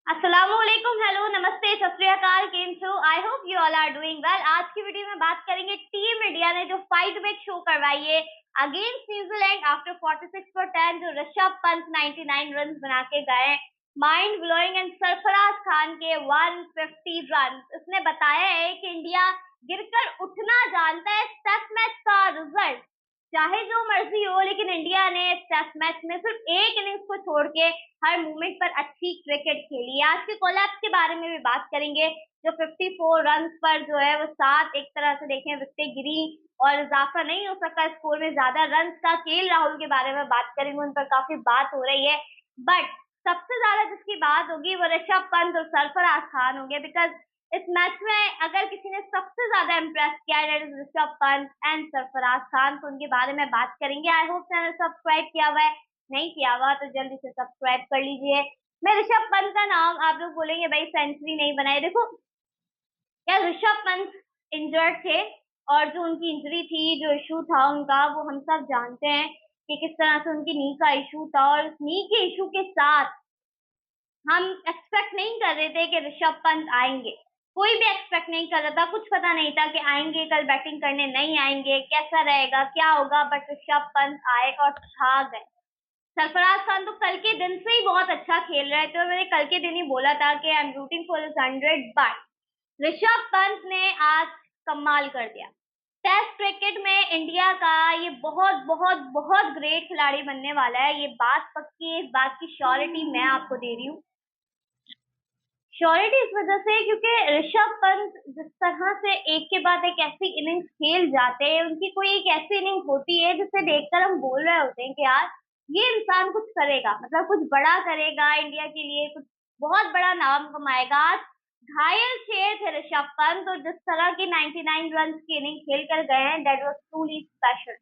अस्सलामुअलैकुम, हेलो, नमस्ते, सत श्री अकाल, केम छो? I hope you all are doing well. आज की वीडियो में बात करेंगे टीम इंडिया ने जो फाइट बैक शो करवाई है अगेंस्ट न्यूजीलैंड आफ्टर 46 फॉर 10, जो ऋषभ पंत 99 रन बना के गए। Mind blowing and Sarfaraz Khan के 150 रन। इसने बताया है कि इंडिया गिरकर उठना जानता है। टेस्ट मैच का रिजल्ट चाहे जो मर्जी हो, लेकिन इंडिया ने टेस्ट मैच में सिर्फ एक इनिंग्स को छोड़ के हर मूवमेंट पर अच्छी क्रिकेट खेली। आज के कोलैप्स के बारे में भी बात करेंगे, जो 54 रन पर जो है वो 7 एक तरह से देखें विकेटें गिरी और इजाफा नहीं हो सका स्कोर में ज्यादा रन का। केएल राहुल के बारे में बात करेंगे, उन पर काफी बात हो रही है, बट सबसे ज्यादा जिसकी बात होगी वो ऋषभ पंत और सरफराज खान होंगे। बिकॉज इस मैच में अगर किसी ने सबसे ज्यादा इम्प्रेस किया है ऋषभ पंत एंड सरफराज खान, तो उनके बारे में बात करेंगे। आई होप चैनल सब्सक्राइब किया हुआ है, नहीं किया हुआ तो जल्दी से सब्सक्राइब कर लीजिए। मैं ऋषभ पंत का नाम आप लोग बोलेंगे भाई सेंचुरी नहीं बनाई, देखो क्या ऋषभ पंत इंजर्ड थे और जो उनकी इंजरी थी, जो इशू था उनका, वो हम सब जानते हैं कि किस तरह से उनकी नी का इशू था। और उस नी के इशू के साथ हम एक्सपेक्ट नहीं कर रहे थे कि ऋषभ पंत आएंगे। कोई भी एक्सपेक्ट नहीं कर रहा था, कुछ पता नहीं था कि आएंगे कल बैटिंग करने, नहीं आएंगे, कैसा रहेगा, क्या होगा, बट ऋषभ पंत आए और छा गए। सरफराज खान तो कल के दिन से ही बहुत अच्छा खेल रहे थे और मैंने कल के दिन ही बोला था कि I am rooting for this 100, but Rishabh Pant ने आज कमाल कर दिया। टेस्ट क्रिकेट में इंडिया का ये बहुत बहुत बहुत ग्रेट खिलाड़ी बनने वाला है, ये बात पक्की है। इस बात की श्योरिटी मैं आपको दे रही हूँ। श्योरिटी इस वजह से क्योंकि ऋषभ पंत जिस तरह से एक के बाद एक ऐसी इनिंग्स खेल जाते हैं, उनकी कोई एक ऐसी इनिंग होती है जिसे देखकर हम बोल रहे होते हैं कि यार ये इंसान कुछ करेगा, मतलब कुछ बड़ा करेगा इंडिया के लिए, कुछ बहुत बड़ा नाम कमाएगा। आज घायल शेर थे ऋषभ पंत, और जिस तरह की 99 रन की इनिंग खेल कर गए हैं, दैट वाज ट्रूली स्पेशल।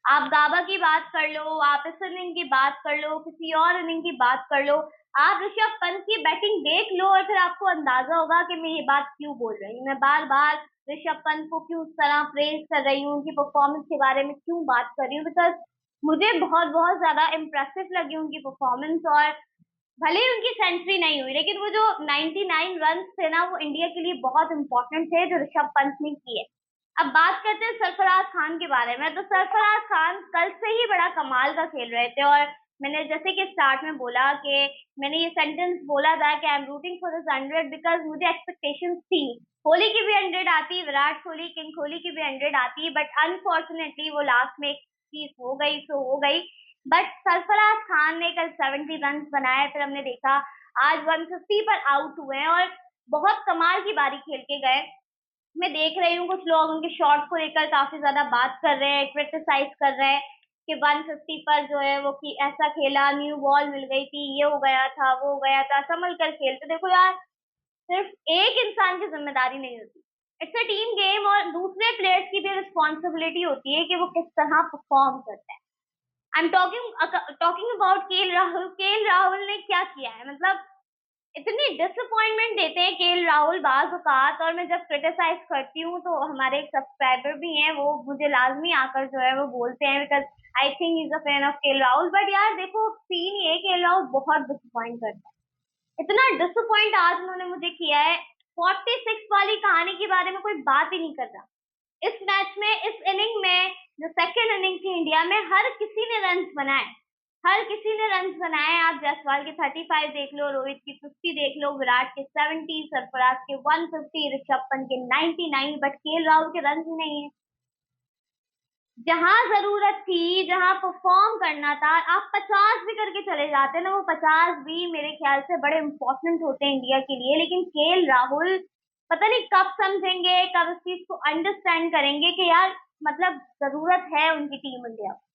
आप गाबा की बात कर लो, आप इस इनिंग की बात कर लो, किसी और इनिंग की बात कर लो, आप ऋषभ पंत की बैटिंग देख लो और फिर आपको अंदाजा होगा कि मैं ये बात क्यों बोल रही हूँ। मैं बार बार ऋषभ पंत को क्यों इस तरह प्रेज कर रही हूँ, उनकी परफॉर्मेंस के बारे में क्यों बात कर रही हूँ, बिकॉज मुझे बहुत बहुत ज्यादा इम्प्रेसिव लगी उनकी परफॉर्मेंस। और भले ही उनकी सेंचुरी नहीं हुई, लेकिन वो जो 99 रन थे ना, वो इंडिया के लिए बहुत इंपॉर्टेंट थे जो ऋषभ पंत ने किए। अब बात करते हैं सरफराज खान के बारे में। तो सरफराज खान कल से ही बड़ा कमाल का खेल रहे थे, और मैंने जैसे कि स्टार्ट में बोला कि मैंने ये सेंटेंस बोला था कि I am rooting for this 100, because मुझे एक्सपेक्टेशंस थी। कोहली की भी 100 आती, विराट कोहली, किंग कोहली की भी 100 आती, बट अनफॉर्चुनेटली वो लास्ट में एक चीज हो गई सो हो गई। बट सरफराज खान ने कल 70 रन बनाए, फिर हमने देखा आज 150 पर आउट हुए हैं और बहुत कमाल की बारी खेल के गए। मैं देख रही हूँ कुछ लोग उनके शॉट को लेकर काफी ज्यादा बात कर रहे हैं, क्रिटिसाइज कर रहे हैं कि 150 पर जो है वो कि ऐसा खेला, न्यू बॉल मिल गई थी, ये हो गया था, वो हो गया था, संभल कर खेलते। देखो यार, सिर्फ एक इंसान की जिम्मेदारी नहीं होती, इट्स अ टीम गेम, और दूसरे प्लेयर्स की भी रिस्पॉन्सिबिलिटी होती है कि वो किस तरह परफॉर्म करते हैं। I am talking about KL Rahul. KL Rahul ने क्या किया है, मतलब इतनी डिसअपॉइंटमेंट देते हैं केएल राहुल बाज औकात। और मैं जब क्रिटिसाइज करती हूँ तो हमारे एक सब्सक्राइबर भी हैं, वो मुझे लाजमी आकर जो है वो बोलते हैं, because I think is a fan of KL Rahul. But यार देखो, सीन ये केएल राहुल बहुत डिसअपॉइंट करता है, इतना डिसअपॉइंट आज उन्होंने मुझे किया है। 46 वाली कहानी के बारे में कोई बात ही नहीं कर रहा। इस मैच में, इस इनिंग में, जो सेकेंड इनिंग थी इंडिया में, हर किसी ने रन्स बनाए, हर किसी ने रन्स बनाए। आप जायसवाल के 35 देख लो, रोहित की 50 देख लो, विराट के 70, सरफराज के 150, ऋषभ पंत के 99, बट केएल राहुल के रन ही नहीं है। जहां जरूरत थी, जहां परफॉर्म करना था, आप 50 भी करके चले जाते ना, वो 50 भी मेरे ख्याल से बड़े इंपॉर्टेंट होते हैं इंडिया के लिए। लेकिन केएल राहुल पता नहीं कब समझेंगे, कब इस चीज को अंडरस्टैंड करेंगे कि यार मतलब जरूरत है उनकी टीम इंडिया को।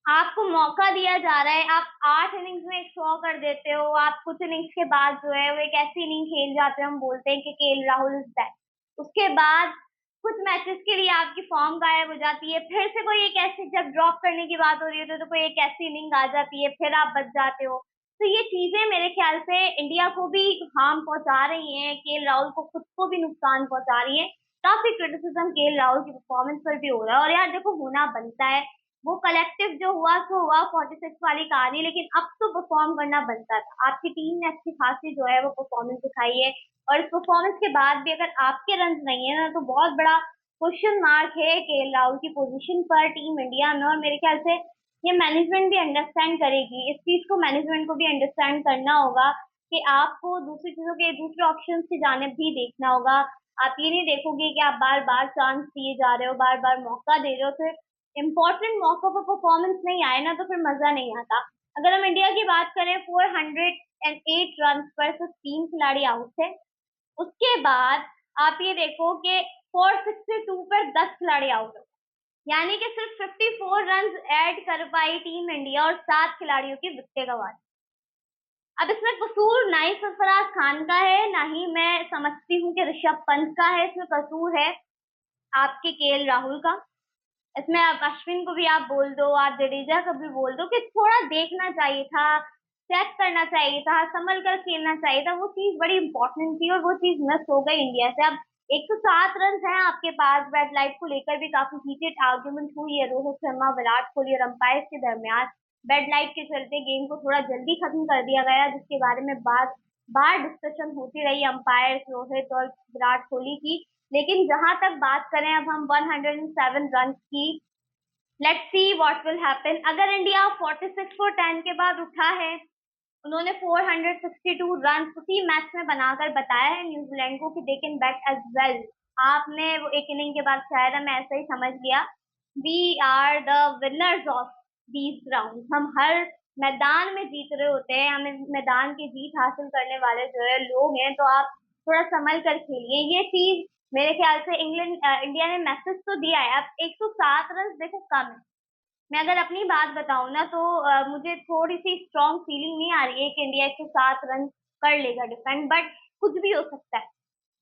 आपको मौका दिया जा रहा है, आप 8 इनिंग्स में 100 कर देते हो, आप कुछ इनिंग्स के बाद जो है वो एक ऐसी इनिंग खेल जाते हो, हम बोलते हैं कि केएल राहुल इज बैक। उसके बाद कुछ मैचेस के लिए आपकी फॉर्म गायब हो जाती है, फिर से कोई एक ऐसी, जब ड्रॉप करने की बात हो रही है तो कोई एक ऐसी इनिंग आ जाती है, फिर आप बच जाते हो। तो ये चीजें मेरे ख्याल से इंडिया को भी हार्म पहुंचा रही हैं, केएल राहुल को खुद को भी नुकसान पहुंचा रही है। काफी क्रिटिसिज्म केएल राहुल की परफॉर्मेंस पर भी हो रहा है, और यार देखो होना बनता है। वो कलेक्टिव जो हुआ सो हुआ 46 वाली कहानी, लेकिन अब तो परफॉर्म करना बनता था। आपकी टीम ने अच्छी खासी जो है वो परफॉर्मेंस दिखाई है, और इस परफॉर्मेंस के बाद भी अगर आपके रन नहीं है ना, तो बहुत बड़ा क्वेश्चन मार्क है केएल राहुल की पोजीशन पर टीम इंडिया में। और मेरे ख्याल से ये मैनेजमेंट भी अंडरस्टैंड करेगी, इस चीज को मैनेजमेंट को भी अंडरस्टैंड करना होगा कि आपको दूसरी चीजों के, दूसरे ऑप्शन की जानिब भी देखना होगा। आप ये नहीं देखोगे कि आप बार बार चांस दिए जा रहे हो, बार बार मौका दे रहे हो, फिर इम्पोर्टेंट मौकों पर परफॉर्मेंस नहीं आए ना, तो फिर मजा नहीं आता। अगर हम इंडिया की बात करें, 408 रन पर सिर्फ 3 खिलाड़ी आउट थे। उसके बाद आप ये देखो कि 462 पर 10 खिलाड़ी आउट हो, यानी कि सिर्फ 54 रन ऐड कर पाई टीम इंडिया और 7 खिलाड़ियों की विकेटें गंवा दी। अब इसमें कसूर ना ही सरफराज खान का है, ना ही मैं समझती हूँ कि ऋषभ पंत का है। इसमें कसूर है आपके केएल राहुल का। इसमें आप अश्विन को भी आप बोल दो, आप जडेजा को भी बोल दो कि थोड़ा देखना चाहिए था, चेक करना चाहिए था, संभल कर खेलना चाहिए था। वो चीज बड़ी इंपॉर्टेंट थी और वो चीज मिस हो गई इंडिया से। अब 107 रन हैं आपके पास। बैट लाइट को लेकर भी काफी हीटेड आर्ग्यूमेंट हुई है रोहित शर्मा, विराट कोहली और अंपायर के दरमियान। बैट लाइट के चलते गेम को थोड़ा जल्दी खत्म कर दिया गया, जिसके बारे में बार बार डिस्कशन होती रही अंपायर रोहित और विराट कोहली की। लेकिन जहां तक बात करें अब हम 107 रन की, let's see what will happen. अगर इंडिया 46 फॉर 10 के बाद उठा है, उन्होंने 462 रन उसी मैच में बनाकर बताया है न्यूजीलैंड को कि they can bat as well. आपने वो एक इनिंग के बाद शायद मैं ऐसा ही समझ लिया, we are the winners of these round. हम हर मैदान में जीत रहे होते हैं, हमें मैदान की जीत हासिल करने वाले जो है लोग हैं, तो आप थोड़ा संभल कर खेलिए। ये चीज मेरे ख्याल से इंडिया ने मैसेज तो दिया है। अब 107 रन देखो कम है। मैं अगर अपनी बात बताऊं ना, तो मुझे थोड़ी सी स्ट्रॉन्ग फीलिंग नहीं आ रही है कि इंडिया 107 रन कर लेगा डिफेंड, बट कुछ भी हो सकता है।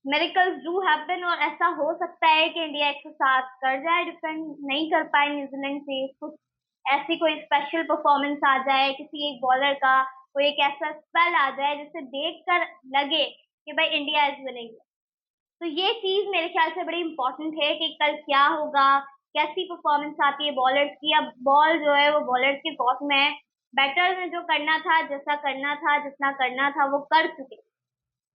मेरिकल्स डू हैपन, और ऐसा हो सकता है कि इंडिया 107 कर जाए डिफेंड, नहीं कर पाए न्यूजीलैंड से। कुछ ऐसी कोई स्पेशल परफॉर्मेंस आ जाए किसी एक बॉलर का, कोई एक ऐसा स्पेल आ जाए जिससे देख कर लगे कि भाई इंडिया इज विनिंग। तो ये चीज मेरे ख्याल से बड़ी इंपॉर्टेंट है कि कल क्या होगा, कैसी परफॉर्मेंस आती है बॉलर्स की। अब बॉल जो है वो बॉलर्स के कॉर्ट में है। बैटर्स ने जो करना था, जैसा करना था, जितना करना था वो कर चुके।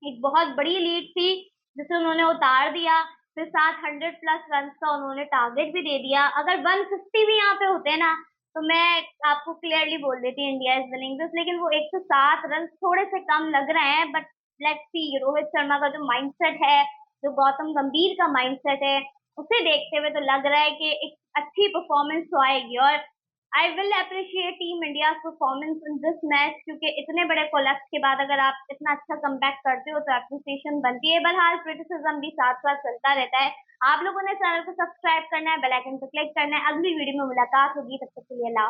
एक बहुत बड़ी लीड थी जिसे उन्होंने उतार दिया, फिर साथ 100+ रन का उन्होंने टारगेट भी दे दिया। अगर 150 भी यहाँ पे होते ना, तो मैं आपको क्लियरली बोल देती इंडिया इज विनिंग दिस। लेकिन वो 107 रन थोड़े से कम लग रहे हैं, but let's see. Rohit Sharma का जो माइंडसेट है, जो गौतम गंभीर का माइंडसेट है, उसे देखते हुए तो लग रहा है कि एक अच्छी परफॉर्मेंस तो आएगी। और I will appreciate team India performance in this match, क्योंकि इतने बड़े कोलैप्स के बाद अगर आप इतना अच्छा कमबैक करते हो तो अप्रिसिएशन बनती है। बहरहाल क्रिटिसिज्म भी साथ साथ चलता रहता है। आप लोगों ने चैनल को सब्सक्राइब करना है, बेल आइकन पर क्लिक करना है। अगली वीडियो में मुलाकात होगी, तब तक के लिए अल्लाह।